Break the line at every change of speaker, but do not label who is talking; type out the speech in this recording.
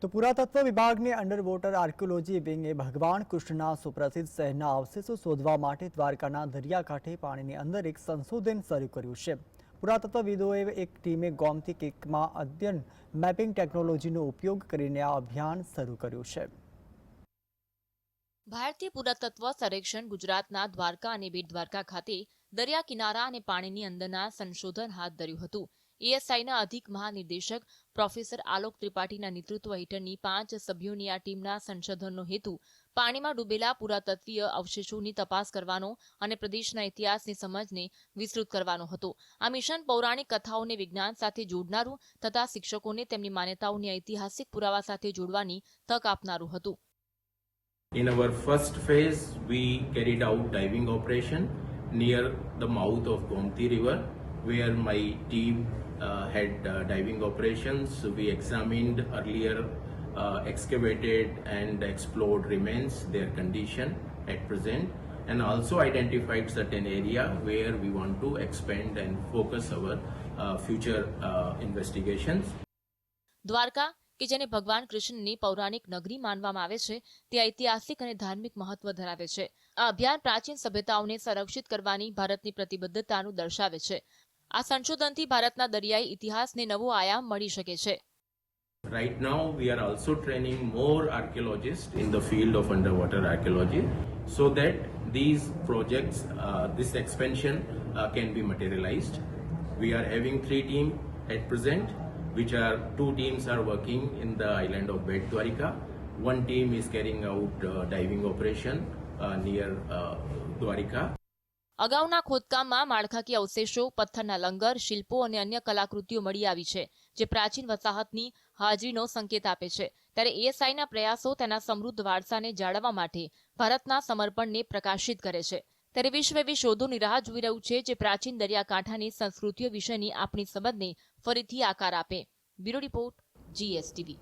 तो पुरातत्व विभाग ने अंडर वोटर आर्कियोलॉजी विंगे भगवान कृष्णના સુપ્રસિદ્ધ શહેરના અવશેષો શોધવા માટે દ્વારકાના દરિયાકાંઠે પાણીની અંદર એક સંશોધન શરૂ કર્યું છે। પુરાતત્વવિદોએ એક ટીમે ગોમતી કેકમાં અધ્યયન મેપિંગ ટેકનોલોજીનો ઉપયોગ કરીને આ અભિયાન શરૂ કર્યું છે।
ભારતીય પુરાતત્વ સર્વેક્ષણ ગુજરાતના દ્વારકા અને બેટ દ્વારકા ખાતે દરિયા કિનારા અને પાણીની અંદરના સંશોધન હાથ ધર્યું હતું। એએસઆઈના અધિક મહાનિર્દેશક પ્રોફેસર આલોક ત્રિપાઠીના નેતૃત્વ હેઠળની 5 સભ્યોની આ ટીમના સંશોધનનો હેતુ પાણીમાં ડૂબેલા પુરાતત્વીય અવશેષોની તપાસ કરવાનો અને પ્રદેશના ઇતિહાસની સમજને વિસ્તૃત કરવાનો હતો। આ મિશન પૌરાણિક કથાઓને વિજ્ઞાન સાથે જોડનારું તથા શિક્ષકોને તેમની માન્યતાઓને ઐતિહાસિક પુરાવા સાથે જોડવાની તક આપનારું હતું।
In our first phase, we carried out diving operation near the mouth of Gomti River, where my team had diving operations. We examined earlier excavated and explored remains, their condition at present, and also identified certain area where we want to expand and focus our future investigations.
Dwarka કે જેને ભગવાન કૃષ્ણની પૌરાણિક નગરી માનવામાં આવે છે તે ઐતિહાસિક અને ધાર્મિક મહત્વ ધરાવે છે। આ અભિયાન પ્રાચીન સભ્યતાઓને સંરક્ષિત કરવાની ભારતની પ્રતિબદ્ધતાનું દર્શાવે છે। આ સંશોધનથી ભારતના દરિયાઈ ઇતિહાસને નવો આયામ મળી શકે છે।
Right now, we are also training more archaeologists in the field of underwater archaeology, so that these projects, this expansion can be materialized. We are having 3 teams at present, which are 2 teams are working in the island of Bet Dwarika. 1 team is carrying out diving operation near Dwarika.
અગાઉના ખોદકામમાં માળખાકીય અવશેષો, પથ્થરના લંગર, શિલ્પો અને અન્ય કલાકૃતિઓ મળી આવી છે, જે પ્રાચીન વસાહતની હાજરીનો સંકેત આપે છે। ત્યારે એએસઆઈના પ્રયાસો તેના સમૃદ્ધ વારસાને જાળવવા માટે ભારતના સમર્પણને પ્રકાશિત કરે છે। ત્યારે વિશ્વ એવી શોધોની રાહ જોઈ રહ્યું છે જે પ્રાચીન દરિયાકાંઠાની સંસ્કૃતિઓ વિશેની આપણી સમજને ફરીથી આકાર આપે। Bureau report, GSTV।